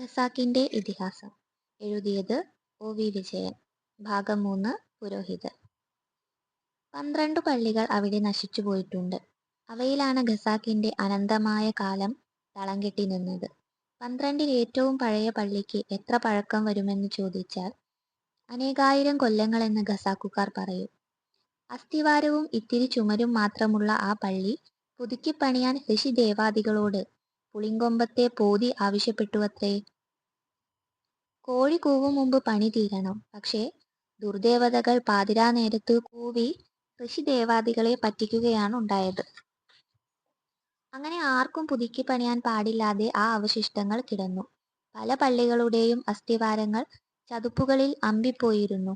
ഖസാക്കിന്റെ ഇതിഹാസം. എഴുതിയത് ഒ.വി. വിജയൻ. ഭാഗം 3. പുരോഹിതൻ. 12 പള്ളികൾ അവിടെ നശിച്ചുപോയിട്ടുണ്ട്. അവയിലാണ് ഖസാക്കിന്റെ അനന്തമായ കാലം തളം കെട്ടി നിന്നത്. 12 ഏറ്റവും പഴയ പള്ളിക്ക് എത്ര പഴക്കം വരുമെന്ന് ചോദിച്ചാൽ അനേകായിരം കൊല്ലങ്ങളെന്ന് ഖസാക്കുകാർ പറയും. അസ്ഥിവാരവും ഇത്തിരി ചുമരും മാത്രമുള്ള ആ പള്ളി പുതുക്കിപ്പണിയാൻ ഋഷിദേവാദികളോട് പുളിങ്കൊമ്പത്തെ പോതി ആവശ്യപ്പെട്ടുവത്രേ. കോഴി കൂവും മുമ്പ് പണി തീരണം. പക്ഷേ ദുർദേവതകൾ പാതിരാനേരത്ത് കൂവി ഋഷിദേവാദികളെ പറ്റിക്കുകയാണ് ഉണ്ടായത്. അങ്ങനെ ആർക്കും പുതുക്കി പണിയാൻ പാടില്ലാതെ ആ അവശിഷ്ടങ്ങൾ കിടന്നു. പല പള്ളികളുടെയും അസ്ഥിവാരങ്ങൾ ചതുപ്പുകളിൽ അമ്പിപ്പോയിരുന്നു.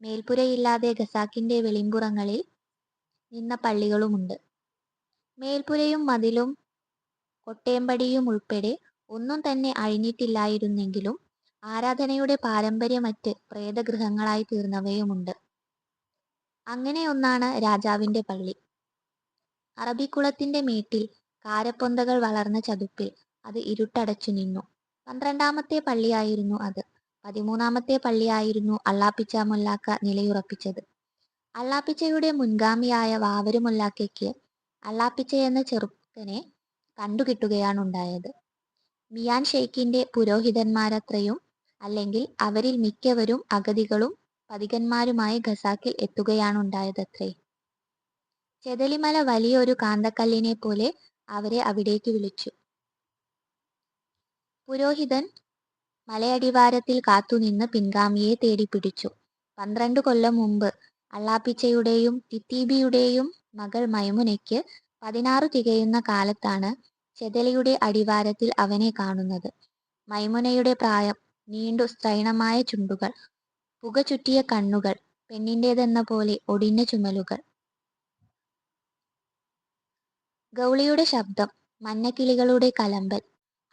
മേൽപ്പുരയില്ലാതെ ഖസാക്കിന്റെ വെളിമ്പുറങ്ങളിൽ നിന്ന പള്ളികളുമുണ്ട്. മേൽപ്പുരയും മതിലും കൊട്ടേമ്പടിയും ഉൾപ്പെടെ ഒന്നും തന്നെ അഴിഞ്ഞിട്ടില്ലായിരുന്നെങ്കിലും ആരാധനയുടെ പാരമ്പര്യമറ്റ് പ്രേതഗൃഹങ്ങളായി തീർന്നവയുമുണ്ട്. അങ്ങനെയൊന്നാണ് രാജാവിന്റെ പള്ളി. അറബിക്കുളത്തിന്റെ മേട്ടിൽ കാരപ്പൊന്തകൾ വളർന്ന ചതുപ്പിൽ അത് ഇരുട്ടടച്ചു നിന്നു. 12-ാമത്തെ പള്ളിയായിരുന്നു അത്. 13-ാമത്തെ പള്ളിയായിരുന്നു അള്ളാപ്പിച്ച മൊല്ലാക്ക നിലയുറപ്പിച്ചത്. അള്ളാപ്പിച്ചയുടെ മുൻഗാമിയായ വാവരു മൊല്ലാക്കയ്ക്ക് അള്ളാപ്പിച്ചയെന്ന ചെറുക്കനെ കണ്ടുകിട്ടുകയാണുണ്ടായത്. മിയാൻ ഷെയ്ഖിന്റെ പുരോഹിതന്മാരത്രയും അല്ലെങ്കിൽ അവരിൽ മിക്കവരും അഗതികളും പതികന്മാരുമായി ഖസാക്കിൽ എത്തുകയാണുണ്ടായതത്രേ. ചെതലിമല വലിയൊരു കാന്തക്കല്ലിനെ പോലെ അവരെ അവിടേക്ക് വിളിച്ചു. പുരോഹിതൻ മലയടിവാരത്തിൽ കാത്തുനിന്ന് പിൻഗാമിയെ തേടിപ്പിടിച്ചു. 12 കൊല്ലം മുമ്പ് അള്ളാപ്പിച്ചയുടെയും തിത്തീബിയുടെയും മകൾ മൈമുനയ്ക്ക് 16 തികയുന്ന കാലത്താണ് ചെതലിയുടെ അടിവാരത്തിൽ അവനെ കാണുന്നത്. മൈമുനയുടെ പ്രായം, നീണ്ടു സ്ത്രൈണമായ ചുണ്ടുകൾ, പുക ചുറ്റിയ കണ്ണുകൾ, പെണ്ണിൻ്റേതെന്ന പോലെ ഒടിഞ്ഞ ചുമലുകൾ. ഗൗളിയുടെ ശബ്ദം, മഞ്ഞക്കിളികളുടെ കലമ്പൽ.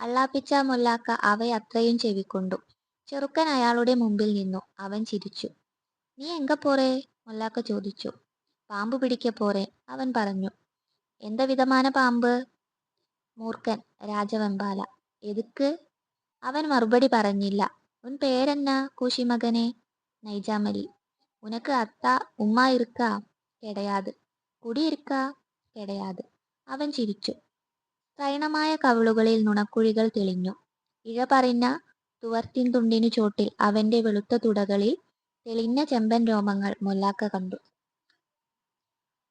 അള്ളാപ്പിച്ച മൊല്ലാക്ക അവയത്രയും ചെവിക്കൊണ്ടു. ചെറുക്കൻ അയാളുടെ മുമ്പിൽ നിന്നു. അവൻ ചിരിച്ചു. "നീ എങ്ക പോറേ?" മൊല്ലാക്ക ചോദിച്ചു. "പാമ്പ് പിടിക്ക പോറേ," അവൻ പറഞ്ഞു. "എന്ത വിധமான പാമ്പ്?" "മൂർഖൻ, രാജവെമ്പാല." "എതുക്ക്?" അവൻ മറുപടി പറഞ്ഞില്ല. "ഉൻ പേരെന്നാ കൂശിമകനെ?" "നൈജാമലി." "ഉനക്ക് അത്താ ഉമ്മ ഇറുക്കാ?" "കെടയാത്." "കുടി ഇറുക്കാ?" "കെടയാത്." അവൻ ചിരിച്ചു. സ്ത്രൈണമായ കവിളുകളിൽ നുണക്കുഴികൾ തെളിഞ്ഞു. ഇഴപറിഞ്ഞ തുവർത്തിൻ തുണ്ടിനു ചോട്ടിൽ അവന്റെ വെളുത്ത തുടകളിൽ തെളിഞ്ഞ ചെമ്പൻ രോമങ്ങൾ മൊല്ലാക്ക കണ്ടു.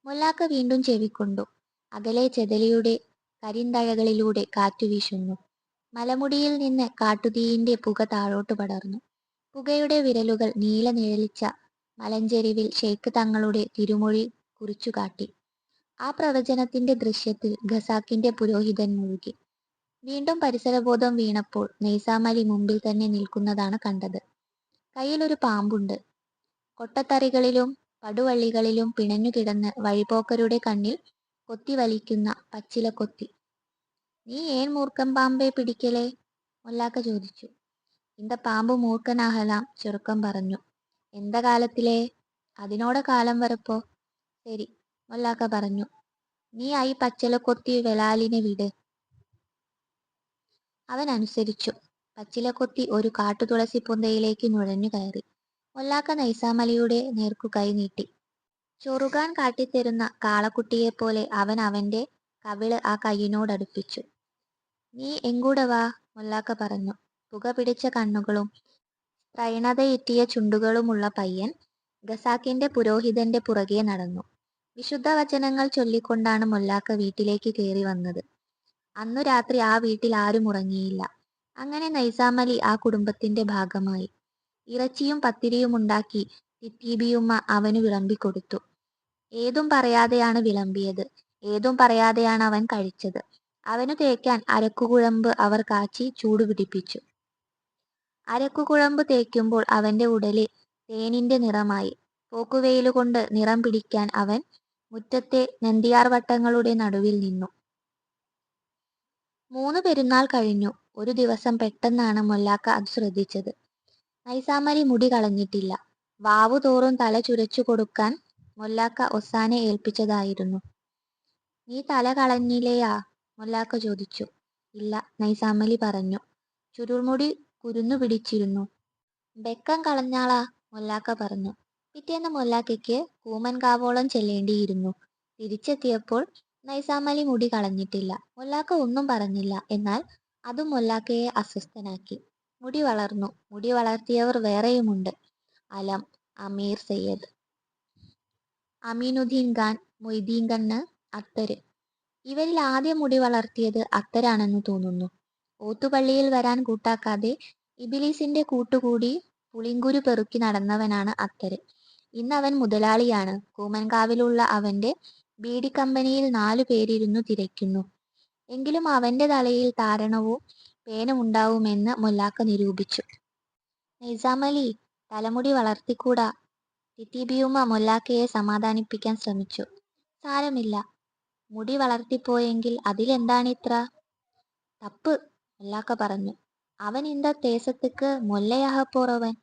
മൊല്ലാക്ക വീണ്ടും ചെവിക്കൊണ്ടു. അകലെ ചെതലിയുടെ കരിന്തഴകളിലൂടെ കാറ്റു വീശുന്നു. മലമുടിയിൽ നിന്ന് കാട്ടുതീയിന്റെ പുക താഴോട്ട് പടർന്നു. പുകയുടെ വിരലുകൾ നീല നിഴലിച്ച മലഞ്ചെരിവിൽ ഷെയ്ഖ് തങ്ങളുടെ തിരുമൊഴി കുറിച്ചുകാട്ടി. ആ പ്രവചനത്തിന്റെ ദൃശ്യത്തിൽ ഖസാക്കിന്റെ പുരോഹിതൻ മുഴുകി. വീണ്ടും പരിസരബോധം വീണപ്പോൾ നെയ്സാമലി മുമ്പിൽ തന്നെ നിൽക്കുന്നതാണ് കണ്ടത്. കയ്യിലൊരു പാമ്പുണ്ട്. കൊട്ടത്തറികളിലും പടുവള്ളികളിലും പിണഞ്ഞുകിടന്ന് വഴിപോക്കരുടെ കണ്ണിൽ കൊത്തിവലിക്കുന്ന പച്ചിലക്കൊത്തി. "നീ ഏൻ മൂർഖൻ പാമ്പെ പിടിക്കലേ?" മൊല്ലാക്ക ചോദിച്ചു. "ഇന്ത പാമ്പ് മൂർഖനാഹലാം," ചെറുക്കൻ പറഞ്ഞു. "എന്ത കാലത്തിലേ?" "അതിനോട കാലം വരപ്പോ." "ശരി," മൊല്ലാക്ക പറഞ്ഞു. "നീ ഐ പച്ചിലക്കൊത്തി വെളാലിനെ വിട്." അവൻ അനുസരിച്ചു. പച്ചിലക്കൊത്തി ഒരു കാട്ടുതുളസിപ്പൊന്തയിലേക്ക് നുഴഞ്ഞു കയറി. മൊല്ലാക്ക നൈസാമലിയുടെ നേർക്കു കൈ നീട്ടി. ചൊറുകാൻ കാട്ടിത്തരുന്ന കാളക്കുട്ടിയെപ്പോലെ അവൻ അവന്റെ കവിള് ആ കൈയിനോടടുപ്പിച്ചു. "നീ എങ്കൂട വാ," മൊല്ലാക്ക പറഞ്ഞു. പുക പിടിച്ച കണ്ണുകളും സ്ത്രൈണതയെറ്റിയ ചുണ്ടുകളുമുള്ള പയ്യൻ ഖസാക്കിന്റെ പുരോഹിതന്റെ പുറകെ നടന്നു. വിശുദ്ധ വചനങ്ങൾ ചൊല്ലിക്കൊണ്ടാണ് മൊല്ലാക്ക വീട്ടിലേക്ക് കയറി വന്നത്. അന്നു രാത്രി ആ വീട്ടിൽ ആരും ഉറങ്ങിയില്ല. അങ്ങനെ നൈസാമലി ആ കുടുംബത്തിന്റെ ഭാഗമായി. ഇറച്ചിയും പത്തിരിയുമുണ്ടാക്കി തിത്തീബിയുമ്മ അവനു വിളമ്പിക്കൊടുത്തു. ഏതും പറയാതെയാണ് വിളമ്പിയത്. ഏതും പറയാതെയാണ് അവൻ കഴിച്ചത്. അവനു തേക്കാൻ അരക്കുകുഴമ്പ് അവർ കാച്ചി ചൂടുപിടിപ്പിച്ചു. അരക്കുകുഴമ്പ് തേക്കുമ്പോൾ അവന്റെ ഉടല് തേനിന്റെ നിറമായി. പോക്കുവെയിലുകൊണ്ട് നിറം പിടിക്കാൻ അവൻ മുറ്റത്തെ നെന്തിയാർവട്ടങ്ങളുടെ നടുവിൽ നിന്നു. 3 പെരുന്നാൾ കഴിഞ്ഞു. ഒരു ദിവസം പെട്ടെന്നാണ് മൊല്ലാക്ക അത് ശ്രദ്ധിച്ചത്. നൈസാമലി മുടി കളഞ്ഞിട്ടില്ല. വാവു തോറും തല ചുരച്ചു കൊടുക്കാൻ മൊല്ലാക്ക ഒസാനെ ഏൽപ്പിച്ചതായിരുന്നു. "നീ തല കളഞ്ഞിലയാ?" മൊല്ലാക്ക ചോദിച്ചു. "ഇല്ല," നൈസാമലി പറഞ്ഞു. "ചുരുൾമുടി കുരുന്നു പിടിച്ചിരുന്നു. ബെക്കം കളഞ്ഞാളാ, മൊല്ലാക്ക പറഞ്ഞു. പിറ്റേന്ന് മൊല്ലാക്കയ്ക്ക് കൂമൻകാവോളം ചെല്ലേണ്ടിയിരുന്നു. തിരിച്ചെത്തിയപ്പോൾ നൈസാമലി മുടി കളഞ്ഞിട്ടില്ല. മൊല്ലാക്ക ഒന്നും പറഞ്ഞില്ല. എന്നാൽ അതും മൊല്ലാക്കയെ അസ്വസ്ഥനാക്കി. മുടി വളർന്നു. മുടി വളർത്തിയവർ വേറെയുമുണ്ട്. അലം, അമീർ സയ്യദ്, അമീനുദ്ദീൻ ഖാൻ, മൊയ്തീൻ കണ്ണ്, അത്തര്. ഇവരിൽ ആദ്യം മുടി വളർത്തിയത് അത്തരാണെന്ന് തോന്നുന്നു. ഓത്തുപള്ളിയിൽ വരാൻ കൂട്ടാക്കാതെ ഇബിലീസിന്റെ കൂട്ടുകൂടി പുളിങ്കുരു പെറുക്കി നടന്നവനാണ് അത്തര്. ഇന്നവൻ മുതലാളിയാണ്. കൂമൻകാവിലുള്ള അവന്റെ ബീഡിക്കമ്പനിയിൽ 4 പേരിരുന്നു തിരയ്ക്കുന്നു. എങ്കിലും അവന്റെ തലയിൽ താരണവും പേനുമുണ്ടാവുമെന്ന് മൊല്ലാക്ക നിരൂപിച്ചു. നൈസാമലി, തലമുടി വളർത്തിക്കൂടാ. തിത്തീബിയുമ്മ മൊല്ലാക്കയെ സമാധാനിപ്പിക്കാൻ ശ്രമിച്ചു. സാരമില്ല, മുടി വളർത്തിപ്പോയെങ്കിൽ അതിലെന്താണിത്ര? തപ്പ്, മൊല്ലാക്ക പറഞ്ഞു. അവൻ ഇന്ത തേസത്തുക്ക് മൊല്ലയാഹപ്പോറവൻ.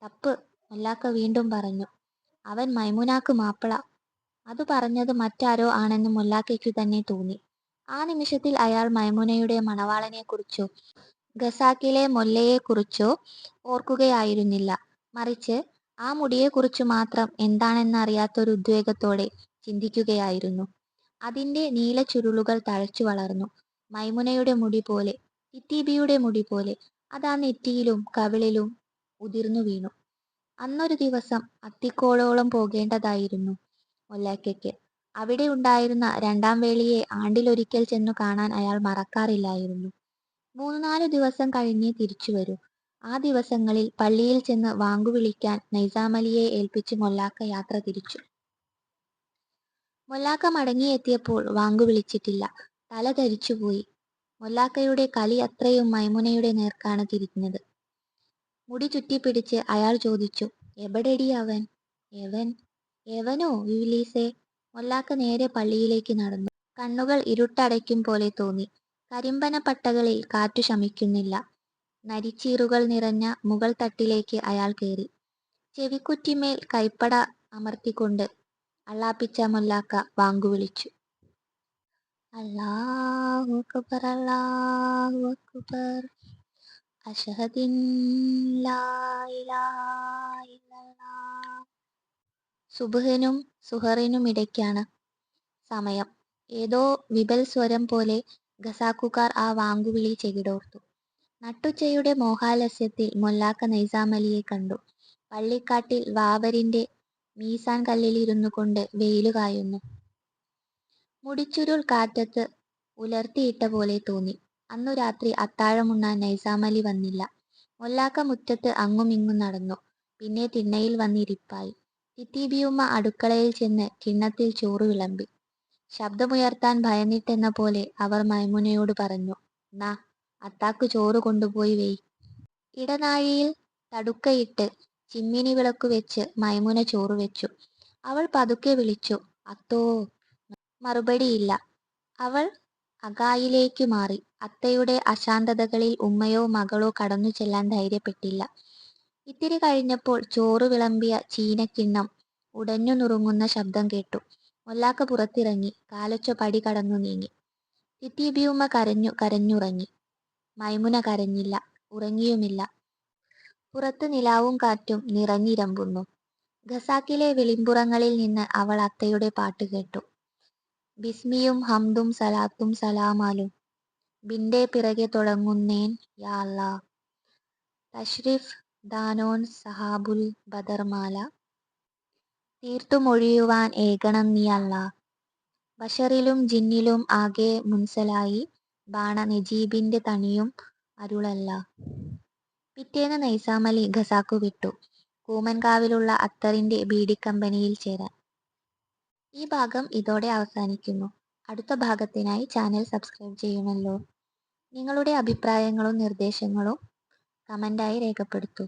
തപ്പ്, മൊല്ലാക്ക വീണ്ടും പറഞ്ഞു. അവൻ മൈമുനാക്ക് മാപ്പിള. അതു പറഞ്ഞത് മറ്റാരോ ആണെന്ന് മൊല്ലാക്കയ്ക്കു തന്നെ തോന്നി. ആ നിമിഷത്തിൽ അയാൾ മൈമുനയുടെ മണവാളനെക്കുറിച്ചോ ഖസാക്കിലെ മൊല്ലയെക്കുറിച്ചോ ഓർക്കുകയായിരുന്നില്ല. മറിച്ച് ആ മുടിയെക്കുറിച്ചു മാത്രം എന്താണെന്നറിയാത്തൊരു ഉദ്വേഗത്തോടെ ചിന്തിക്കുകയായിരുന്നു. അതിന്റെ നീലച്ചുരുളുകൾ തഴച്ചു വളർന്നു. മൈമുനയുടെ മുടി പോലെ, തിത്തീബിയുടെ മുടി പോലെ. അതാ നെറ്റിയിലും കവിളിലും ഉതിർന്നു വീണു. അന്നൊരു ദിവസം അത്തിക്കോളോളം പോകേണ്ടതായിരുന്നു മൊല്ലാക്കയ്ക്ക്. അവിടെ ഉണ്ടായിരുന്ന 2-ാം വേളിയെ ആണ്ടിലൊരിക്കൽ ചെന്നു കാണാൻ അയാൾ മറക്കാറില്ലായിരുന്നു. 3-4 ദിവസം കഴിഞ്ഞേ തിരിച്ചു വരൂ. ആ ദിവസങ്ങളിൽ പള്ളിയിൽ ചെന്ന് വാങ്കുവിളിക്കാൻ നൈസാമലിയെ ഏൽപ്പിച്ച് മൊല്ലാക്ക യാത്ര തിരിച്ചു. മൊല്ലാക്ക മടങ്ങിയെത്തിയപ്പോൾ വാങ്കുവിളിച്ചിട്ടില്ല. തല ധരിച്ചുപോയി. മൊല്ലാക്കയുടെ കലി അത്രയും മൈമുനയുടെ നേർക്കാണ് തിരിഞ്ഞത്. മുടി ചുറ്റിപ്പിടിച്ച് അയാൾ ചോദിച്ചു, എബടെടി അവൻ? എവൻ? എവനോ ഇവ്ലീസേ? മൊല്ലാക്ക നേരെ പള്ളിയിലേക്ക് നടന്നു. കണ്ണുകൾ ഇരുട്ടടയ്ക്കും പോലെ തോന്നി. കരിമ്പന പട്ടകളിൽ കാറ്റു ശമിക്കുന്നില്ല. നരിച്ചീറുകൾ നിറഞ്ഞ മുകൾ തട്ടിലേക്ക് അയാൾ കയറി. ചെവിക്കുറ്റിമേൽ കൈപ്പട അമർത്തിക്കൊണ്ട് അള്ളാപ്പിച്ച മൊല്ലാക്ക വാങ്കുവിളിച്ചു. അല്ലാഹു അക്ബർ, അല്ലാഹു അക്ബർ, അശ്ഹദിൻ ലാ ഇലാഹ ഇല്ലല്ലാഹ്. സുബ്ഹിനും സുഹറിനുമിടയ്ക്കാണ് സമയം. ഏതോ വിബൽ സ്വരം പോലെ ഖസാക്കുകാർ ആ വാങ്കുവിളി ചെകിടോർത്തു. നട്ടുച്ചയുടെ മോഹാലസ്യത്തിൽ മൊല്ലാക്ക നൈസാമലിയെ കണ്ടു. പള്ളിക്കാട്ടിൽ വാവരിന്റെ മീസാൻ കല്ലിലിരുന്നുകൊണ്ട് വെയിലു കായുന്നു. മുടിച്ചുരുൾ കാറ്റത്ത് ഉലർത്തിയിട്ട പോലെ തോന്നി. അന്നു രാത്രി അത്താഴമുണ്ണാൻ നൈസാമലി വന്നില്ല. മൊല്ലാക്ക മുറ്റത്ത് അങ്ങുമിങ്ങും നടന്നു. പിന്നെ തിണ്ണയിൽ വന്നിരിപ്പായി. തിത്തീബിയുമ്മ അടുക്കളയിൽ ചെന്ന് കിണ്ണത്തിൽ ചോറ് വിളമ്പി. ശബ്ദമുയർത്താൻ ഭയന്നിട്ടെന്ന പോലെ അവർ മൈമുനയോട് പറഞ്ഞു, നാ, അത്താക്ക് ചോറ് കൊണ്ടുപോയി വെയ്. ഇടനാഴിയിൽ തടുക്കയിട്ട് ചിമ്മിനി വിളക്കു വെച്ച് മൈമുന ചോറ് വെച്ചു. അവൾ പതുക്കെ വിളിച്ചു, അത്തോ. മറുപടിയില്ല. അവൾ അകായിലേക്കു മാറി. അത്തയുടെ അശാന്തതകളിൽ ഉമ്മയോ മകളോ കടന്നു ചെല്ലാൻ ധൈര്യപ്പെട്ടില്ല. ഇത്തിരി കഴിഞ്ഞപ്പോൾ ചോറ് വിളമ്പിയ ചീനക്കിണ്ണം ഉടഞ്ഞു നുറുങ്ങുന്ന ശബ്ദം കേട്ടു. മൊല്ലാക്ക പുറത്തിറങ്ങി. കാലൊച്ച പടി കടന്നു നീങ്ങി. തിത്തീബിയുമ്മ കരഞ്ഞുറങ്ങി. മൈമുന കരഞ്ഞില്ല, ഉറങ്ങിയുമില്ല. പുറത്ത് നിലാവും കാറ്റും നിറഞ്ഞിരമ്പുന്നു. ഖസാക്കിലെ വെളിമ്പുറങ്ങളിൽ നിന്ന് അവൾ അത്തയുടെ പാട്ട് കേട്ടു. ബിസ്മിയും ഹംദും സലാത്തും സലാമാലും ബിന്റെ പിറകെ തുടങ്ങുന്നേൻ യാ അല്ലാ. തശ്രിഫ് ദാനോൻ സഹാബുൽ ബദർമാല. തീർത്തുമൊഴിയുവാൻ ഏകണം നീ അല്ലാ. ബഷറിലും ജിന്നിലും ആകെ മുൻസലായി ബാണ നെജീബിന്റെ തണിയും അരുളല്ല. പിറ്റേന്ന് നൈസാമലി ഖസാക്കു വിട്ടു, കൂമൻകാവിലുള്ള അത്തറിന്റെ ബീഡിക്കമ്പനിയിൽ ചേരാൻ. ഈ ഭാഗം ഇതോടെ അവസാനിക്കുന്നു. അടുത്ത ഭാഗത്തിനായി ചാനൽ സബ്സ്ക്രൈബ് ചെയ്യുമല്ലോ. നിങ്ങളുടെ അഭിപ്രായങ്ങളും നിർദ്ദേശങ്ങളും കമൻ്റായി രേഖപ്പെടുത്തൂ.